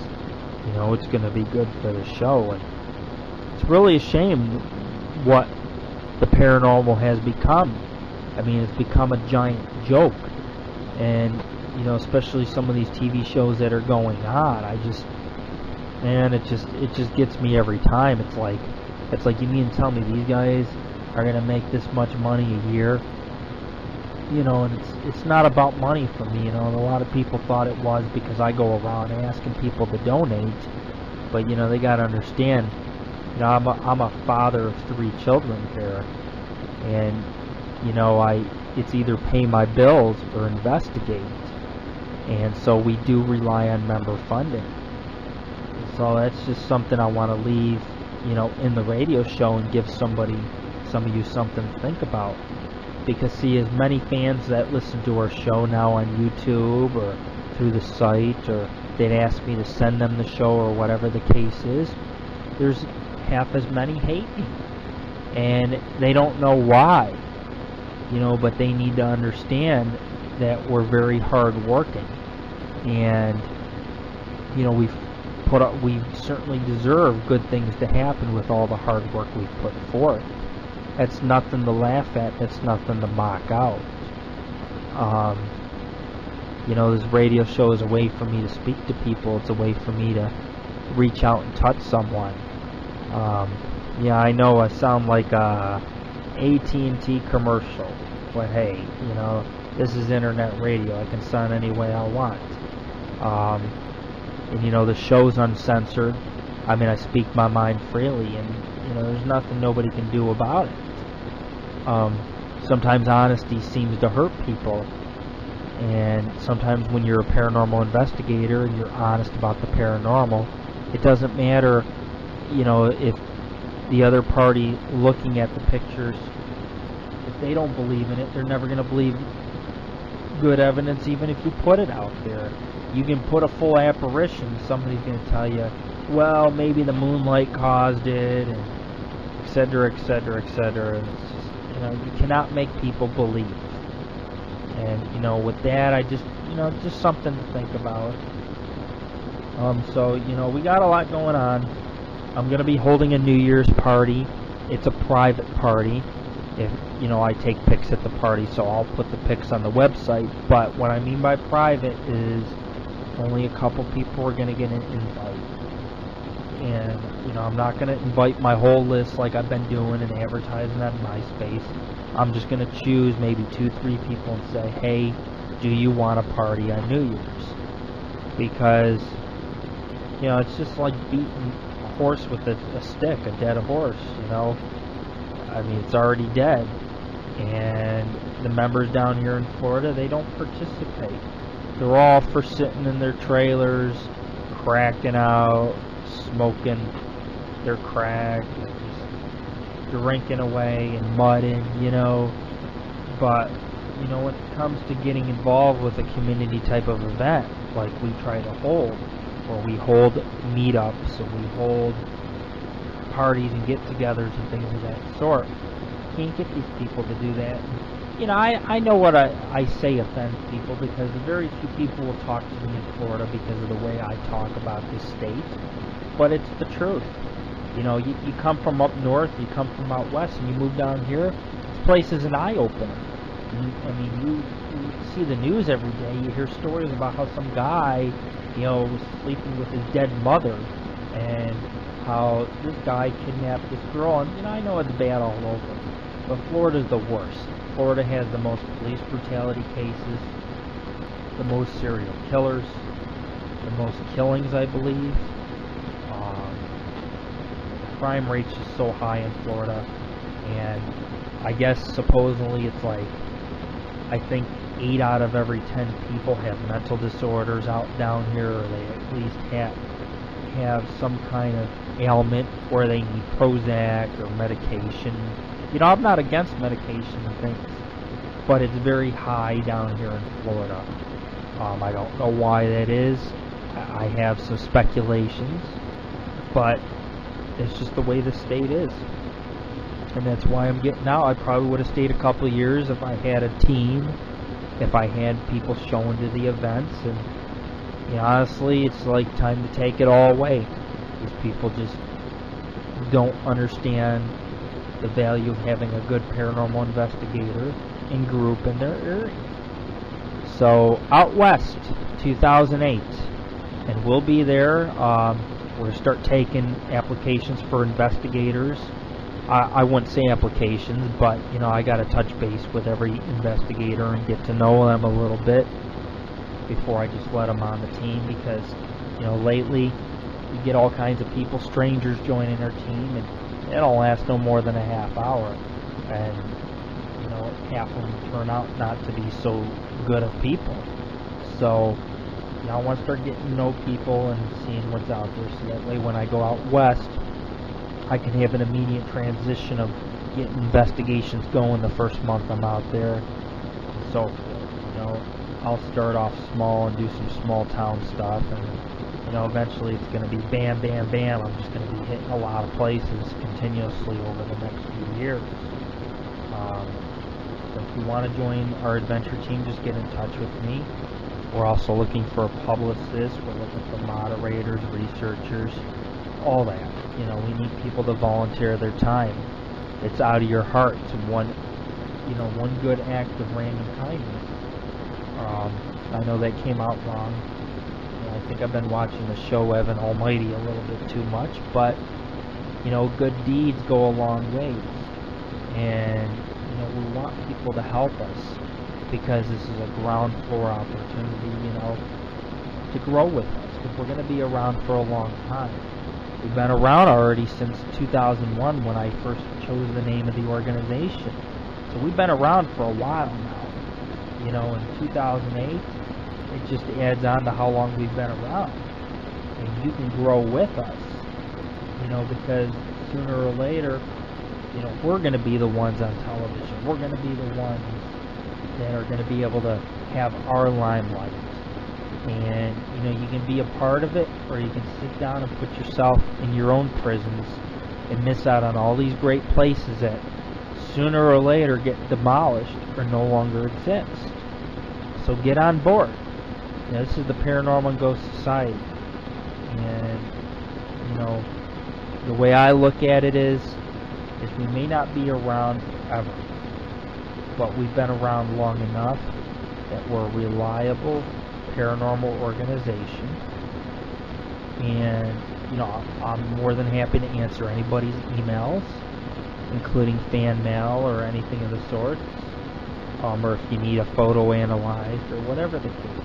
It's going to be good for the show. And it's really a shame what the paranormal has become. It's become a giant joke. And, especially some of these TV shows that are going on, it just gets me every time. It's like you mean to tell me these guys are going to make this much money a year? And it's not about money for me. A lot of people thought it was because I go around asking people to donate, but they got to understand, I'm a father of 3 children here, and it's either pay my bills or investigate, and so we do rely on member funding. So that's just something I want to leave, in the radio show and give some of you something to think about. Because see, as many fans that listen to our show now on YouTube or through the site, or they'd ask me to send them the show or whatever the case is, there's half as many hate me, and they don't know why, but they need to understand that we're very hard working, and we certainly deserve good things to happen with all the hard work we've put forth. That's nothing to laugh at. That's nothing to mock out. This radio show is a way for me to speak to people. It's a way for me to reach out and touch someone. Yeah, I know I sound like a AT&T commercial, but hey, this is internet radio. I can sound any way I want. And the show's uncensored. I mean, I speak my mind freely, and there's nothing nobody can do about it. Sometimes honesty seems to hurt people, and sometimes when you're a paranormal investigator and you're honest about the paranormal, it doesn't matter, if the other party looking at the pictures, if they don't believe in it, they're never going to believe good evidence even if you put it out there. You can put a full apparition, somebody's going to tell you, well, maybe the moonlight caused it, and etc., etc., etc. It's just, you cannot make people believe. And, with that, I just, just something to think about. So, we got a lot going on. I'm going to be holding a New Year's party. It's a private party. If, I take pics at the party, so I'll put the pics on the website. But what I mean by private is only a couple people are going to get an invite. And, I'm not going to invite my whole list like I've been doing and advertising on MySpace. I'm just going to choose maybe 2-3 people and say, hey, do you want a party on New Year's? Because, it's just like beating a horse with a stick, a dead horse, I mean, it's already dead. And the members down here in Florida, they don't participate. They're all for sitting in their trailers, cracking out, smoking their crack, and just drinking away and mudding, But, when it comes to getting involved with a community type of event, like we try to hold, or we hold meetups, and we hold parties and get-togethers and things of that sort, you can't get these people to do that. I know what I say offends people, because very few people will talk to me in Florida because of the way I talk about this state, but it's the truth. You come from up north, you come from out west, and you move down here, this place is an eye-opener. I mean, you see the news every day, you hear stories about how some guy, was sleeping with his dead mother, and how this guy kidnapped this girl, and, I know it's bad all over, but Florida's the worst. Florida has the most police brutality cases, the most serial killers, the most killings, I believe. Crime rates is so high in Florida, and I guess supposedly it's like, I think 8 out of every 10 people have mental disorders out down here, or they at least have some kind of ailment where they need Prozac or medication. I'm not against medication and things, but it's very high down here in Florida. I don't know why that is. I have some speculations, but it's just the way the state is, and that's why I'm getting out. I probably would have stayed a couple of years if I had a team, if I had people showing to the events, and honestly, it's like time to take it all away. These people just don't understand the value of having a good paranormal investigator and group in their area. So, Out West, 2008, and we'll be there. We're going to start taking applications for investigators. I wouldn't say applications, but, I got to touch base with every investigator and get to know them a little bit before I just let them on the team, because, lately, you get all kinds of people, strangers joining our team, and it'll last no more than a half hour, and, half of them turn out not to be so good of people. So, I want to start getting to know people and seeing what's out there, so that way when I go out west, I can have an immediate transition of getting investigations going the first month I'm out there, and so forth. I'll start off small and do some small town stuff, and You know, eventually it's going to be bam, bam, bam. I'm just going to be hitting a lot of places continuously over the next few years. So if you want to join our adventure team, just get in touch with me. We're also looking for a publicist. We're looking for moderators, researchers, all that. You know, we need people to volunteer their time. It's out of your heart. It's one good act of random kindness. I know that came out wrong. I think I've been watching the show Evan Almighty a little bit too much, but you know, good deeds go a long ways, and you know, we want people to help us because this is a ground floor opportunity, you know, to grow with us, because we're going to be around for a long time. We've been around already since 2001 when I first chose the name of the organization, so we've been around for a while now. You know, in 2008, it just adds on to how long we've been around. And you can grow with us, you know, because sooner or later, you know, we're going to be the ones on television. We're going to be the ones that are going to be able to have our limelight. And, you know, you can be a part of it, or you can sit down and put yourself in your own prisons and miss out on all these great places that sooner or later get demolished or no longer exist. So get on board. You know, this is the Paranormal and Ghost Society, and you know, the way I look at it is we may not be around forever, but we've been around long enough that we're a reliable paranormal organization, and you know, I'm more than happy to answer anybody's emails, including fan mail or anything of the sort, or if you need a photo analyzed or whatever the case is.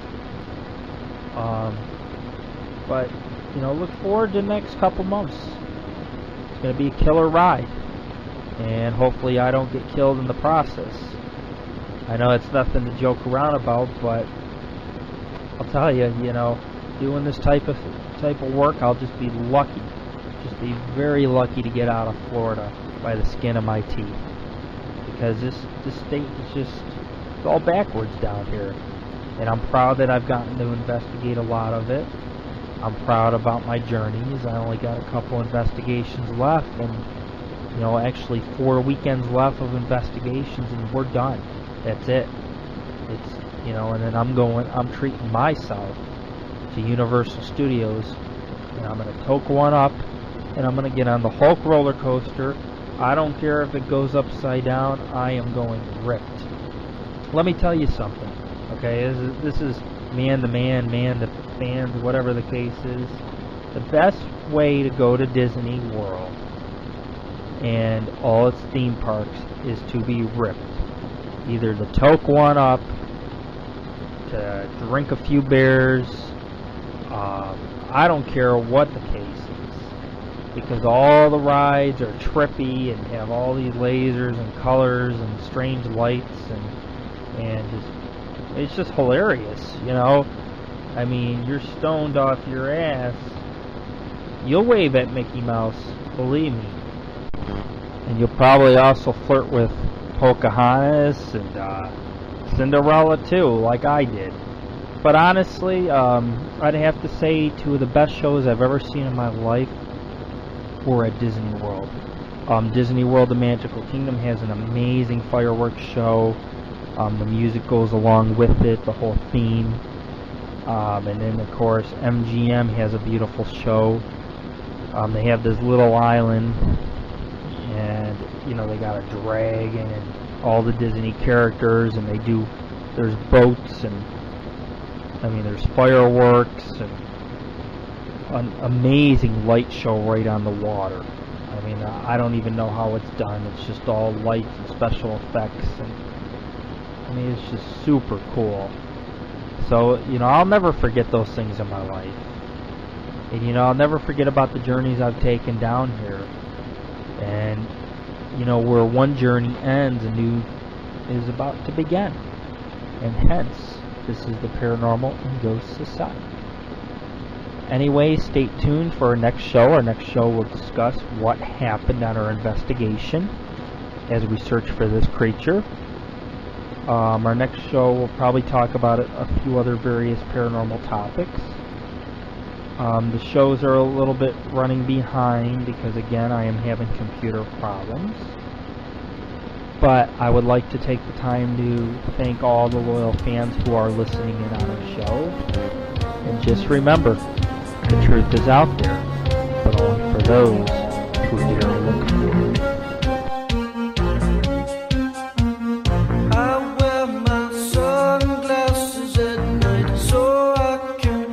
But you know, look forward to the next couple months. It's going to be a killer ride, and hopefully I don't get killed in the process. I know it's nothing to joke around about, but I'll tell you, you know, doing this type of work, I'll just be lucky, just be very lucky to get out of Florida by the skin of my teeth, because this state is just, it's all backwards down here, and I'm proud that I've gotten to investigate a lot of it. I'm proud about my journeys. I only got a couple investigations left, and you know, actually 4 weekends left of investigations, and we're done. That's it. It's, you know, and then I'm treating myself to Universal Studios, and I'm gonna toke one up, and I'm gonna get on the Hulk roller coaster. I don't care if it goes upside down. I am going ripped. Let me tell you something, okay? This is man to man, man to fans, whatever the case is. The best way to go to Disney World and all its theme parks is to be ripped. Either to toke one up, to drink a few beers, I don't care what the case is, because all the rides are trippy and have all these lasers and colors and strange lights, and just, it's just hilarious, you know. I mean, you're stoned off your ass, you'll wave at Mickey Mouse, believe me. And you'll probably also flirt with Pocahontas and Cinderella too, like I did. But honestly, I'd have to say two of the best shows I've ever seen in my life were at Disney World. Disney World, the Magical Kingdom, has an amazing fireworks show. The music goes along with it, the whole theme. And then, of course, MGM has a beautiful show. They have this little island, and you know, they got a dragon and all the Disney characters, and there's boats, and I mean, there's fireworks and an amazing light show right on the water. I mean, I don't even know how it's done. It's just all lights and special effects, and I mean, it's just super cool. So, you know, I'll never forget those things in my life. And, you know, I'll never forget about the journeys I've taken down here. And, you know, where one journey ends, a new is about to begin. And hence, this is the Paranormal and Ghost Society. Anyway, stay tuned for our next show. Our next show will discuss what happened on our investigation as we search for this creature. Our next show will probably talk about a few other various paranormal topics. The shows are a little bit running behind because, again, I am having computer problems. But I would like to take the time to thank all the loyal fans who are listening in on the show. And just remember, the truth is out there, but only for those who dare look for it. I wear my sunglasses at night so I can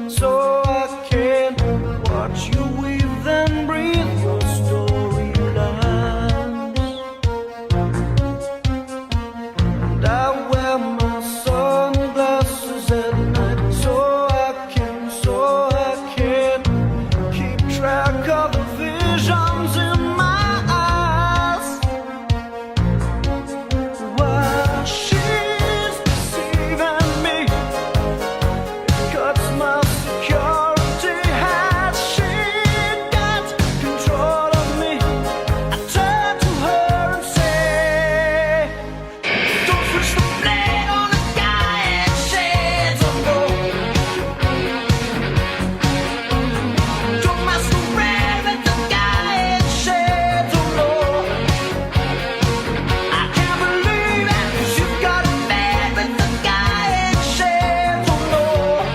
watch you weave and breathe your storylines. And I wear my sunglasses at night so I can keep track of the visions in my eyes. While she's deceiving me, it cuts my security. Has she got control of me? I turn to her and say, don't switch the blade on a guy and shades of gold. Don't masquerade with the guy in shades of gold. I can't believe it, 'cause you've got a man with the guy in shades of gold.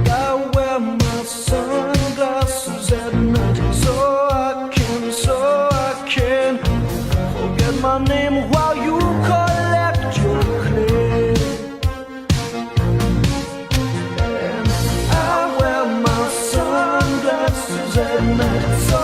I wear my sunglasses at night so I can forget my name while you collect your clay. And I wear my sunglasses at night so